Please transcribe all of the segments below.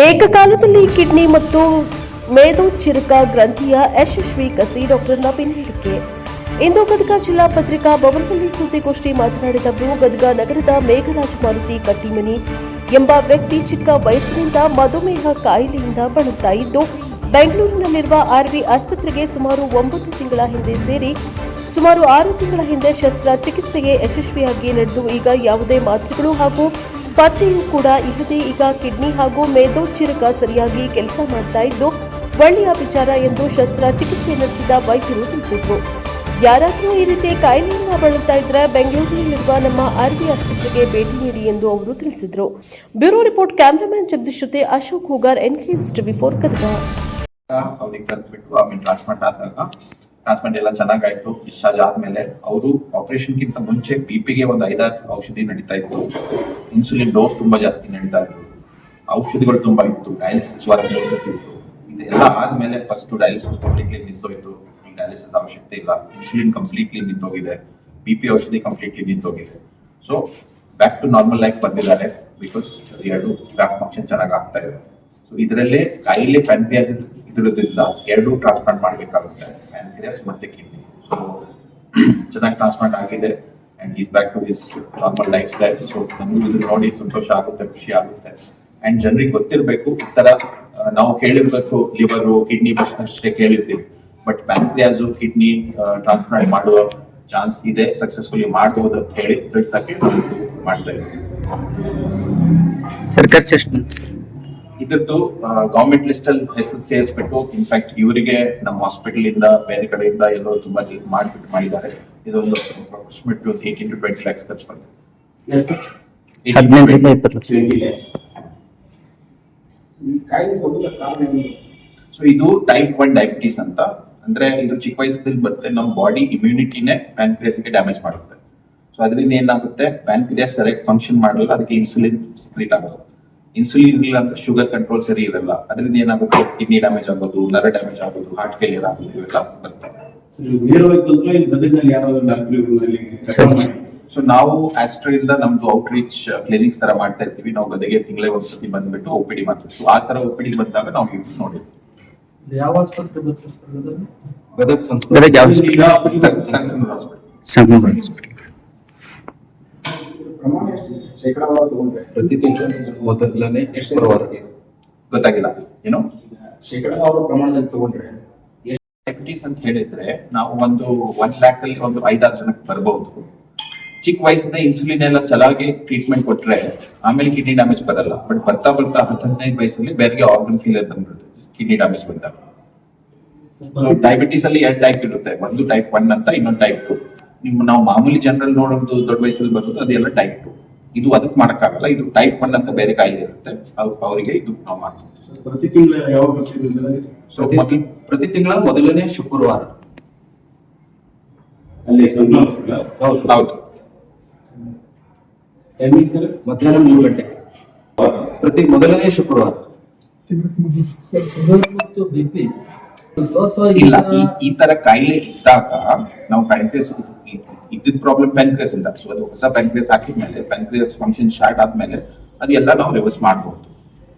ಏಕಕಾಲದಲ್ಲಿ ಕಿಡ್ನಿ ಮತ್ತು ಮೇದೋಚ್ಚಿರಕ ಗ್ರಂಥಿಯ ಯಶಸ್ವಿ ಕಸಿ ಡಾಕ್ಟರ್ ನವೀನ್ ಹೇಳಿಕೆ. ಇಂದು ಗದಗ ಜಿಲ್ಲಾ ಪತ್ರಿಕಾ ಭವನದಲ್ಲಿ ಸುದ್ದಿಗೋಷ್ಠಿ ಮಾತನಾಡಿದ ಅವರು, ಗದಗ ನಗರದ ಮೇಘರಾಜ್ ಮಾರುತಿ ಕಟ್ಟಿಮನಿ ಎಂಬ ವ್ಯಕ್ತಿ ಚಿಕ್ಕ ವಯಸ್ಸಿನಿಂದ ಮಧುಮೇಹ ಕಾಯಿಲೆಯಿಂದ ಬಳಲುತ್ತಾ ಇದ್ದು, ಬೆಂಗಳೂರಿನಲ್ಲಿರುವ ಆರ್ವಿ ಆಸ್ಪತ್ರೆಗೆ ಸುಮಾರು 9 ತಿಂಗಳ ಹಿಂದೆ ಸೇರಿ ಸುಮಾರು 6 ತಿಂಗಳ ಹಿಂದೆ ಶಸ್ತ್ರಚಿಕಿತ್ಸೆಗೆ ಯಶಸ್ವಿಯಾಗಿ ನಡೆದು ಈಗ ಯಾವುದೇ ಮಾತ್ರೆಗಳು ಹಾಗೂ ಪತ್ತೆಯೂ ಕೂಡ ಇಲ್ಲದೆ ಈಗ ಕಿಡ್ನಿ ಹಾಗೂ ಮೇದೋಚ್ಚಿರಕ ಸರಿಯಾಗಿ ಕೆಲಸ ಮಾಡ್ತಾ ಇದ್ದು ಒಳ್ಳೆಯ ವಿಚಾರ ಎಂದು ಶಸ್ತ್ರಚಿಕಿತ್ಸೆ ನಡೆಸಿದ ವೈದ್ಯರು ತಿಳಿಸಿದರು. ಯಾರಾದರೂ ಈ ರೀತಿ ಕಾಯಿಲೆಯಿಂದ ಬಳಲ್ತಾ ಇದ್ರೆ ಬೆಂಗಳೂರಿನಲ್ಲಿರುವ ನಮ್ಮ ಆರ್ವಿ ಆಸ್ಪತ್ರೆಗೆ ಭೇಟಿ ನೀಡಿ ಎಂದು ಅವರು ತಿಳಿಸಿದರು. ಬ್ಯೂರೋ ರಿಪೋರ್ಟ್, ಕ್ಯಾಮರಾಮನ್ ಜಗದೀಶ್ ಜೊತೆ ಅಶೋಕ್ ಹೂಗಾರ್, NKS TV 4 ಗದಗ. ಅವ್ರಿಗೆ ಕಲ್ತ್ಬಿಟ್ಟು ಆಮೇಲೆ ಟ್ರಾನ್ಸ್ಪ್ಲಾಂಟ್ ಆದಾಗ ಟ್ರಾನ್ಸ್ಪ್ಲಾಂಟ್ ಎಲ್ಲ ಚೆನ್ನಾಗಾಯ್ತು. ಡಿಸ್ಚಾರ್ಜ್ ಆದ್ಮೇಲೆ ಅವರು ಆಪರೇಷನ್ ಗಿಂತ ಮುಂಚೆ ಬಿಪಿಗೆ ಒಂದು 5-6 ಔಷಧಿ ನಡೀತಾ ಇತ್ತು. ಇನ್ಸುಲಿನ್ ಡೋಸ್ ತುಂಬಾ ಜಾಸ್ತಿ ನಡೀತಾ ಇತ್ತು. ಔಷಧಿಗಳು ತುಂಬಾ ಇತ್ತು. ಡಯಾಲಿಸಿಸ್ ಇತ್ತು. ಇದೆಲ್ಲ ಆದ್ಮೇಲೆ ಫಸ್ಟ್ ಡಯಾಲಿಸಿಸ್ ಕಂಪ್ಲೀಟ್ಲಿ ನಿಂತೋಯ್ತು. ಡಯಾಲಿಸಿಸ್ ಅವಶ್ಯಕತೆ ಇಲ್ಲ. ಇನ್ಸುಲಿನ್ ಕಂಪ್ಲೀಟ್ಲಿ ನಿಂತೋಗಿದೆ. ಬಿಪಿ ಔಷಧಿ ಕಂಪ್ಲೀಟ್ಲಿ ನಿಂತೋಗಿದೆ. So back to normal life ಬಂದಿದ್ದಾರೆ. ಬಿಕಾಸ್ ಎರಡು ಗ್ರಾಫ್ ಫಂಕ್ಷನ್ ಚೆನ್ನಾಗಿ ಆಗ್ತಾ ಇದೆ. ಸೊ ಇದರಲ್ಲೇ ಕಾಯಿಲೆ ಪ್ಯಾನ್ಕ್ರಿಯಾಸ್ ಇದ್ರದ್ರಿಂದ 2 ಟ್ರಾನ್ಸ್ಪ್ಲಾಂಟ್ ಮಾಡಬೇಕಾಗುತ್ತೆ, ಪ್ಯಾನ್ಕ್ರಿಯಾಸ್ ಮತ್ತೆ ಕಿಡ್ನಿ. ಸೊ ಚೆನ್ನಾಗಿ ಟ್ರಾನ್ಸ್ಪ್ಲಾಂಟ್ ಆಗಿದೆ and is back to his normal lifestyle. So ನಮಗೂ ಇದನ್ನ ನೋಡಿ ಸಂತೋಷ ಆಗುತ್ತೆ, ಖುಷಿ ಆಗುತ್ತೆ. ಅಂಡ್ ಜನರಿಗೆ ಗೊತ್ತಿರಬೇಕು, ಈ ತರ ನಾವು ಕೇಳಿರ್ಬೇಕು ಲಿವರು ಕಿಡ್ನಿ ಅಷ್ಟೇ ಕೇಳಿರ್ತೀವಿ. ಬಟ್ ಪ್ಯಾನ್ಕ್ರಿಯಾಸ್ ಕಿಡ್ನಿ ಟ್ರಾನ್ಸ್ಪ್ಲಾಂಟ್ ಮಾಡುವ ಚಾನ್ಸ್ ಇದೆ, ಸಕ್ಸಸ್ಫುಲಿ ಮಾಡಬಹುದು ಅಂತ ಹೇಳಿ ತಿಳಿಸಕ್ಕೆ ಮಾಡ್ತಾ ಇದ್ದೀವಿ. ಇದ್ರದ್ದು ಗವರ್ಮೆಂಟ್ ಲಿಸ್ಟ್ ಅಲ್ಲಿ ಹೆಸರು ಸೇರಿಸ್ಬಿಟ್ಟು, ಇನ್ಫ್ಯಾಕ್ಟ್ ಇವರಿಗೆ ನಮ್ಮ ಹಾಸ್ಪಿಟಲ್ ಇಂದ ಬೇರೆ ಕಡೆಯಿಂದ ಎಲ್ಲೋ ತುಂಬಾ ಮಾಡಿದ್ದಾರೆ. ಇದೊಂದು ಅಪ್ರಾಕ್ಸಿಮೇಟ್ 18 to 20 lakhs ಖರ್ಚು ಬಂದಿದೆ. 18 to 20 lakhs. ಸೊ ಇದು ಟೈಪ್ 1 ಡಯಾಬಿಟೀಸ್ ಅಂತ. ಅಂದ್ರೆ ಇದು ಚಿಕ್ಕ ವಯಸ್ಸಲ್ಲಿ ಬರುತ್ತೆ. ನಮ್ಮ ಬಾಡಿ ಇಮ್ಯುನಿಟಿನೇ ಪ್ಯಾನ್ಕ್ರಿಯಾಸ್ಗೆ ಡ್ಯಾಮೇಜ್ ಮಾಡುತ್ತೆ. ಸೊ ಅದರಿಂದ ಏನಾಗುತ್ತೆ, ಪ್ಯಾನ್ಕ್ರಿಯಾಸ್ ಸರಿಯಾಗಿ ಫಂಕ್ಷನ್ ಮಾಡಲ್ಲ, ಅದಕ್ಕೆ ಇನ್ಸುಲಿನ್ ಸಿಕ್ರೀಟ್ ಆಗೋದು. ಇನ್ಸುಲಿನ್ ಇಲ್ಲ ಅಂದ್ರೆ ಶುಗರ್ ಕಂಟ್ರೋಲ್ ಸರಿ ಇರಲ್ಲ. ಅದರಿಂದ ಏನಾಗುತ್ತೆ, ಕಿಡ್ನಿ ಡ್ಯಾಮೇಜ್ ಆಗೋದು, ನರ ಡ್ಯಾಮೇಜ್ ಆಗೋದು, ಹಾರ್ಟ್ ಫೇಲಿಯರ್ ಆಗೋದು, ಇವೆಲ್ಲ ಬರ್ತವೆ. ಸೊ ನಾವು ಆಸ್ಟ್ರಾ ಇಂದ ನಮ್ದು ಔಟ್ರೀಚ್ ಕ್ಲಿನಿಕ್ಸ್ ತರ ಮಾಡ್ತಾ ಇರ್ತೀವಿ. ನಾವು ಗದಗೆ ತಿಂಗಳೇ ಒಂದ್ಸತಿ ಬಂದ್ಬಿಟ್ಟು OPD ಮಾಡ್ತೀವಿ. ಸೊ ಆ ತರ OPD ಬಂದಾಗ ನಾವು ನೋಡಿದ್ವಿ. ಯಾವ ಆಸ್ಪತ್ರೆ ಬರ್ತಾರೆ? ಪ್ರತಿ ತಿಂಗಳು ಮೊದಲನೇ ಶುಕ್ರವಾರಕ್ಕೆ ಗೊತ್ತಾಗಿಲ್ಲ ಏನು ಶೇಕಡಾವಾರು ಪ್ರಮಾಣದಲ್ಲಿ ತಗೊಂಡ್ರೆ ಡಯಾಬಿಟೀಸ್ ಅಂತ ಹೇಳಿದ್ರೆ ನಾವು ಒಂದು 1 lakh ಅಲ್ಲಿ ಒಂದು 5-6 ಜನಕ್ಕೆ ಬರಬಹುದು. ಚಿಕ್ಕ ವಯಸ್ಸಿಂದ ಇನ್ಸುಲಿನ್ ಎಲ್ಲ ಚೆನ್ನಾಗಿ ಟ್ರೀಟ್ಮೆಂಟ್ ಕೊಟ್ರೆ ಆಮೇಲೆ ಕಿಡ್ನಿ ಡ್ಯಾಮೇಜ್ ಬರಲ್ಲ. ಬಟ್ ಬರ್ತಾ 15 ವಯಸ್ಸಲ್ಲಿ ಬೇರೆ ಆರ್ಗನ್ ಫೇಲಿಯರ್ ಬಂದ್ಬಿಡುತ್ತೆ ಕಿಡ್ನಿ ಡ್ಯಾಮೇಜ್ ಬಂದಾಗ. ಸೊ ಡಯಾಬಿಟೀಸ್ ಅಲ್ಲಿ 2 ಟೈಪ್ ಇರುತ್ತೆ. ಒಂದು ಟೈಪ್ 1 ಅಂತ, ಇನ್ನೊಂದು ಟೈಪ್ 2. ನಾವು ಮಾಮೂಲಿ ಜನರಲ್ ನೋಡೋದು ದೊಡ್ಡ ವಯಸ್ಸಲ್ಲಿ ಬರೋದು ಅದೆಲ್ಲ ಟೈಪ್ 2. ಇದು ಅದಕ್ಕೆ ಮಾಡಕ್ಕಾಗಲ್ಲ. ಇದು ಟೈಪ್ 1 ಅಂತ ಬೇರೆ ಕಾಯಿಲೆ ಇರುತ್ತೆ, ಅವರಿಗೆ ಇದು ನಾವು ಮಾಡ್ತೀವಿ. ಪ್ರತಿ ತಿಂಗಳ ಯಾವ ಸೊ ಪ್ರತಿ ತಿಂಗಳ ಮೊದಲನೇ ಶುಕ್ರವಾರ ಅಲ್ಲಿ ಹೌದು ಮಧ್ಯಾಹ್ನ 3 ಗಂಟೆಗೆ ಪ್ರತಿ ಮೊದಲನೇ ಶುಕ್ರವಾರ. ಇಲ್ಲ, ಈ ತರ ಕಾಯಿಲೆ ಇದ್ದಾಗ ನಾವು ಪ್ಯಾನ್ಕ್ರಿಯಾಸ್ ಇದ್ದಿದ್ ಪ್ರಾಬ್ಲಮ್ ಪ್ಯಾನ್ಕ್ರಿಯಾಸ್ ಇಂದ. ಸೊ ಅದು ಹೊಸ ಪ್ಯಾನ್ಕ್ರಿಯಾಸ್ ಹಾಕಿದ್ಮೇಲೆ ಪ್ಯಾನ್ಕ್ರಿಯಾಸ್ ಫಂಕ್ಷನ್ ಸ್ಟಾರ್ಟ್ ಆದ್ಮೇಲೆ ಅದೆಲ್ಲ ನಾವು ರಿವರ್ಸ್ ಮಾಡಬಹುದು.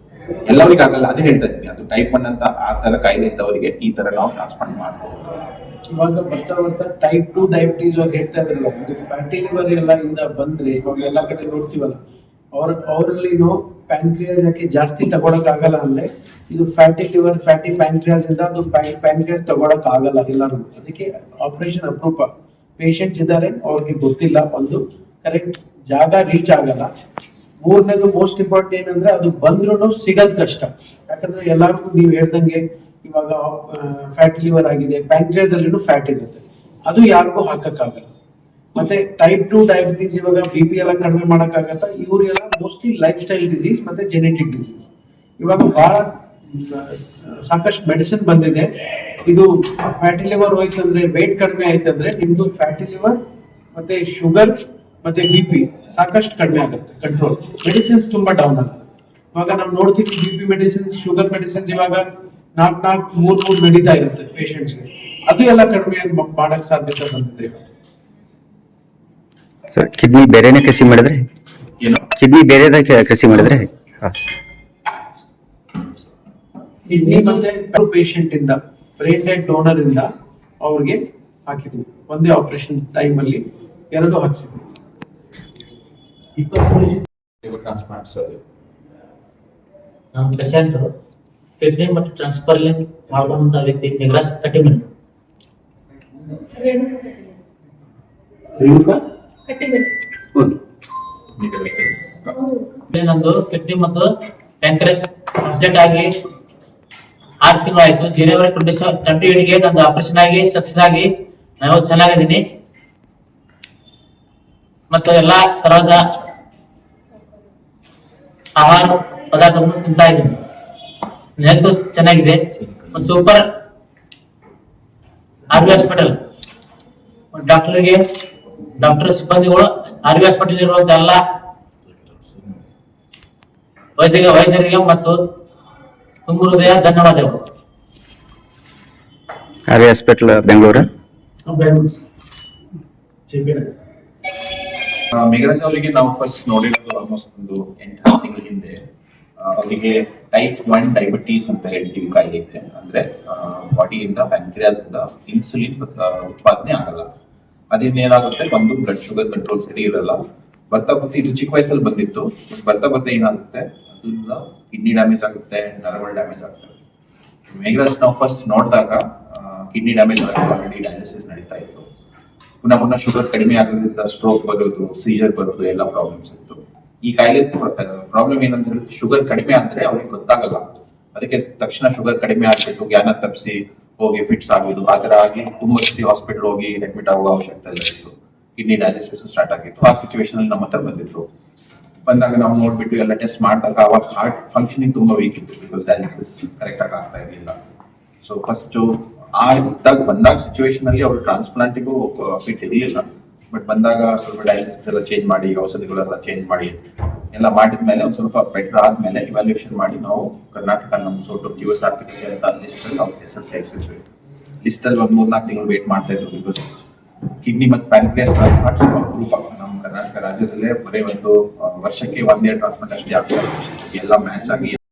ಎಲ್ಲರಿಗೂ ಆಗಲ್ಲ, ಅದೇ ಹೇಳ್ತಾ ಇದ್ದೀನಿ. ಅದು ಟೈಪ್ 1 ಅಂತ ಆ ತರ ಕಾಯಿಲೆ ಇದ್ದವರಿಗೆ ಈ ತರ ನಾವು ಟ್ರಾನ್ಸ್ಪ್ಲಾಂಟ್ ಮಾಡಬಹುದು. ಇವಾಗ ಬರ್ತಾ ಟೈಪ್ 2 ಡಯಾಬಿಟೀಸ್ ಅವ್ರು ಹೇಳ್ತಾ ಇದ್ರಲ್ಲ, ಇದು ಫ್ಯಾಟಿ ಲಿವರ್ ಎಲ್ಲ ಇಂದ ಬಂದ್ರೆ ಇವಾಗ ಎಲ್ಲ ಕಡೆ ನೋಡ್ತೀವಲ್ಲ, ಅವರಲ್ಲಿ ಪ್ಯಾನ್ಕ್ರಿಯಾಸ್ ಯಾಕೆ ಜಾಸ್ತಿ ತಗೊಳಕ್ ಆಗಲ್ಲ ಅಂದ್ರೆ ಇದು ಫ್ಯಾಟಿ ಲಿವರ್ ಫ್ಯಾಟಿ ಪ್ಯಾನ್ಕ್ರಿಯಾಸ್ ಇಂದ ಅದು ಪ್ಯಾನ್ಕ್ರಿಯಾಸ್ ತಗೊಳಕ್ ಆಗಲ್ಲ ಎಲ್ಲರೂ. ಅದಕ್ಕೆ ಆಪರೇಷನ್ ಅಪ್ರೂಪ ಪೇಷಂಟ್ಸ್ ಇದ್ದಾರೆ, ಅವ್ರಿಗೆ ಗೊತ್ತಿಲ್ಲ, ಒಂದು ಕರೆಕ್ಟ್ ಜಾಗ ರೀಚ್ ಆಗಲ್ಲ. ಮೂರನೇದು ಮೋಸ್ಟ್ ಇಂಪಾರ್ಟೆಂಟ್ ಏನಂದ್ರೆ ಅದು ಬಂದ್ರೂ ಸಿಗೋದ್ ಕಷ್ಟ. ಯಾಕಂದ್ರೆ ಎಲ್ಲರಿಗೂ ನೀವು ಹೇಳ್ದಂಗೆ ಇವಾಗ ಫ್ಯಾಟಿ ಲಿವರ್ ಆಗಿದೆ, ಪ್ಯಾನ್ಕ್ರಿಯಾಸ್ ಅಲ್ಲಿನೂ ಫ್ಯಾಟ್ ಇರುತ್ತೆ, ಅದು ಯಾರಿಗೂ ಹಾಕಕ್ಕಾಗಲ್ಲ. ಮತ್ತೆ ಟೈಪ್ 2 ಡಯಾಬಿಟೀಸ್ ಇವಾಗ BP ಎಲ್ಲ ಕಡಿಮೆ ಮಾಡಕ್ಕಾಗತ್ತಾ? ಇವರೆಲ್ಲ ಮೋಸ್ಟ್ಲಿ ಲೈಫ್ ಸ್ಟೈಲ್ ಡಿಸೀಸ್ ಮತ್ತೆ ಜೆನೆಟಿಕ್ ಡಿಸೀಸ್. ಇವಾಗ ಬಹಳ ಸಾಕಷ್ಟು ಮೆಡಿಸಿನ್ ಬಂದಿದೆ. ಇದು ಫ್ಯಾಟಿ ಲಿವರ್ ಹೋಯ್ತಂದ್ರೆ, ವೇಟ್ ಕಡಿಮೆ ಆಯ್ತಂದ್ರೆ ನಿಮ್ದು ಫ್ಯಾಟಿ ಲಿವರ್ ಮತ್ತೆ ಶುಗರ್ ಮತ್ತೆ BP ಸಾಕಷ್ಟು ಕಡಿಮೆ ಆಗುತ್ತೆ, ಕಂಟ್ರೋಲ್. ಮೆಡಿಸಿನ್ಸ್ ತುಂಬಾ ಡೌನ್ ಆಗುತ್ತೆ. ಇವಾಗ ನಾವು ನೋಡ್ತೀವಿ BP ಮೆಡಿಸಿನ್ಸ್, ಶುಗರ್ ಮೆಡಿಸಿನ್ಸ್ ಇವಾಗ 4-3 ನಡೀತಾ ಇರುತ್ತೆ ಪೇಷಂಟ್ಸ್ಗೆ. ಅದು ಎಲ್ಲ ಕಡಿಮೆ ಮಾಡಕ್ ಸಾಧ್ಯತೆ ಬಂದಿದೆ. ಸರ್, ಕಿಡ್ನಿ ಬೇರೆನೇ ಕಸಿ ಮಾಡಿದ್ರೆ ಏನು ಕಿಡ್ನಿ ಬೇರೆದ ಕಸಿ ಮಾಡಿದ್ರೆ ಕಿಡ್ನಿ ಮತ್ತೆ ಪೇಷಂಟ್ ಇಂದ ಬ್ರೈನ್ ಡೆಡ್ ಡೋನರ್ ಇಂದ ಅವ್ರಿಗೆ ಹಾಕಿದ್ವಿ. ಒಂದೇ ಆಪರೇಷನ್ ಟೈಮ್ ಅಲ್ಲಿ 2 ಹಾಕ್ಸಿದ್ವಿ. 20 ಟ್ರಾನ್ಸ್ಪ್ಲಾಂಟ್ ಸರ್ಜರಿ. ನಮ್ಮ ಪೇಷಂಟ್ ಕಿಡ್ನಿ ಮತ್ತು ಟ್ರಾನ್ಸ್ಪ್ಲಾಂಟ್ ಮಾಡುವಂತ ವ್ಯಕ್ತಿ ನಿಗ್ರಾಸ್ ಕಟ್ಟಿಮನಿ. ನಂದು ಕಿಡ್ನಿ ಮತ್ತು ಪ್ಯಾಂಕ್ರೆಸ್ ಟ್ರಾನ್ಸ್ಲೇಟ್ ಆಗಿ 6 ತಿಂಗಳು ಆಯ್ತು. ಜನವರಿ 28ಗೆ ನಂದು ಆಪರೇಷನ್ ಆಗಿ ಸಕ್ಸಸ್ ಆಗಿ ನಾನು ಚೆನ್ನಾಗಿದ್ದೀನಿ ಮತ್ತು ಎಲ್ಲಾ ತರಹದ ಆಹಾರ ಪದಾರ್ಥವನ್ನು ತಿಂತಾ ಇದ್ದೀನಿ. ಹೆಲ್ತ್ ಚೆನ್ನಾಗಿದೆ. ಸೂಪರ್ ಆರ್ವಿ ಹಾಸ್ಪಿಟಲ್ ಡಾಕ್ಟರ್ ಸಿಬ್ಬಂದಿಗಳು ಆರ್ವಿ ಹಾಸ್ಪಿಟಲ್ ಇರುವಂತ ಎಲ್ಲ ವೈದ್ಯರಿಗೆ ಮತ್ತು ತುಂಬ ಹೃದಯ ಧನ್ಯವಾದಗಳು. R V hospital Bengaluru. ಮೇಘರಾಜ್ ಅವರಿಗೆ ನಾವು ಫಸ್ಟ್ ನೋಡಿರೋದು ಆಲ್ಮೋಸ್ಟ್ ಒಂದು 8 ತಿಂಗಳ ಹಿಂದೆ. ಅವರಿಗೆ ಟೈಪ್ 1 ಡಯಾಬಿಟೀಸ್ ಅಂತ ಹೇಳ್ತೀವಿ ಕಾಯಿಲೆ ಇದೆ. ಅಂದ್ರೆ ಬಾಡಿಯಿಂದ ಪ್ಯಾನ್ಕ್ರಿಯಾಸ್ ಇಂದ ಇನ್ಸುಲಿನ್ ಉತ್ಪಾದನೆ ಆಗಲ್ಲ. ಅದರಿಂದ ಏನಾಗುತ್ತೆ, ಒಂದು ಬ್ಲಡ್ ಶುಗರ್ ಕಂಟ್ರೋಲ್ ಸರಿ ಇರಲ್ಲ. ಬರ್ತಾ ಇದು ಚಿಕ್ಕ ವಯಸ್ಸಲ್ಲಿ ಬಂದಿತ್ತು. ಬರ್ತಾ ಏನಾಗುತ್ತೆ, ಅದರಿಂದ ಕಿಡ್ನಿ ಡ್ಯಾಮೇಜ್ ಆಗುತ್ತೆ, ನರಗಳು ಡ್ಯಾಮೇಜ್ ಆಗ್ತವೆ. ಮೇಘರಾಜ್ ನಾವು ಫಸ್ಟ್ ನೋಡಿದಾಗ ಕಿಡ್ನಿ ಡ್ಯಾಮೇಜ್ ಆಲ್ರೆಡಿ ಡಯಾಲಿಸಿಸ್ ನಡೀತಾ ಇತ್ತು. ಪುನಃ ಶುಗರ್ ಕಡಿಮೆ ಆಗೋದ್ರಿಂದ ಸ್ಟ್ರೋಕ್ ಬರೋದು, ಸೀಜರ್ ಬರೋದು ಎಲ್ಲ ಪ್ರಾಬ್ಲಮ್ಸ್ ಇತ್ತು. ಈ ಕಾಯಿಲೆ ಪ್ರಾಬ್ಲಮ್ ಏನಂತ ಹೇಳಿದ್ರೆ, ಶುಗರ್ ಕಡಿಮೆ ಅಂದ್ರೆ ಅವ್ರಿಗೆ ಗೊತ್ತಾಗಲ್ಲ. ಅದಕ್ಕೆ ತಕ್ಷಣ ಶುಗರ್ ಕಡಿಮೆ ಆಗ್ಬಿಟ್ಟು ಜ್ಞಾನ ತಪ್ಪಿಸಿ ಹೋಗಿ ಫಿಟ್ಸ್ ಆಗೋದು, ಆ ತರ ಆಗಿ ತುಂಬಾ ಸತಿ ಹಾಸ್ಪಿಟಲ್ ಹೋಗಿ ಅಡ್ಮಿಟ್ ಆಗುವ ಅವಶ್ಯಕತೆ ಇಲ್ಲ ಇತ್ತು. ಕಿಡ್ನಿ ಡಯಾಲಿಸಿಸ್ ಸ್ಟಾರ್ಟ್ ಆಗಿತ್ತು. ಆ ಸಿಚುವೇಶನ್ ಅಲ್ಲಿ ನಮ್ಮ ಹತ್ರ ಬಂದಾಗ ನಾವು ನೋಡ್ಬಿಟ್ಟು ಎಲ್ಲ ಟೆಸ್ಟ್ ಮಾಡಿದಾಗ ಅವಾಗ ಹಾರ್ಟ್ ಫಂಕ್ಷನಿಂಗ್ ತುಂಬಾ ವೀಕ್ ಇತ್ತು. ಬಿಕಾಸ್ ಡಯಾಲಿಸಿಸ್ ಕರೆಕ್ಟ್ ಆಗಿ ಆಗ್ತಾ ಇರಲಿಲ್ಲ. ಸೊ ಫಸ್ಟ್ ಬಂದಾಗ ಸಿಚುವೇಶನ್ ಅಲ್ಲಿ ಅವರು ಟ್ರಾನ್ಸ್ಪ್ಲಾಂಟಿಗೂ ಫಿಟ್ ಇರಲಿಲ್ಲ. ಬಟ್ ಬಂದಾಗ ಸ್ವಲ್ಪ ಡಯಾಲಿಸಿಸ್ ಎಲ್ಲ ಚೇಂಜ್ ಮಾಡಿ, ಔಷಧಿಗಳೆಲ್ಲ ಚೇಂಜ್ ಮಾಡಿ ಎಲ್ಲ ಮಾಡಿದ್ಮೇಲೆ ಒಂದು ಸ್ವಲ್ಪ ಬೆಟರ್ ಆದ್ಮೇಲೆ ಇವ್ಯಾಲ್ಯೂಯೇಷನ್ ಮಾಡಿ ನಾವು ಕರ್ನಾಟಕ ನಮ್ಮ ಸೋಟು ಜೀವ ಸಾರ್ಥಕತೆ ಅಂತ ಲಿಸ್ಟ್ ಅಲ್ಲಿ ಅವ್ರ ಹೆಸರು ಸೇರಿಸಿದ್ವಿ. ಲಿಸ್ಟ್ ಅಲ್ಲಿ ಒಂದು 3-4 ತಿಂಗಳು ವೇಟ್ ಮಾಡ್ತಾ ಇದ್ರು. ಬಿಕಾಸ್ ಕಿಡ್ನಿ ಮತ್ತು ಪ್ಯಾನ್ಕ್ರಿಯಾಸ್ ಟ್ರಾನ್ಸ್ಪ್ಲಾಂಟ್ ಸ್ವಲ್ಪ ಅಪರೂಪ ನಮ್ಮ ಕರ್ನಾಟಕ ರಾಜ್ಯದಲ್ಲೇ. ಬರೀ ಒಂದು ವರ್ಷಕ್ಕೆ 1 ಟ್ರಾನ್ಸ್ಪ್ಲಾಂಟ್ ಅಷ್ಟೇ ಆಗ್ತದೆ. ಎಲ್ಲ ಮ್ಯಾಚ್ ಆಗಿ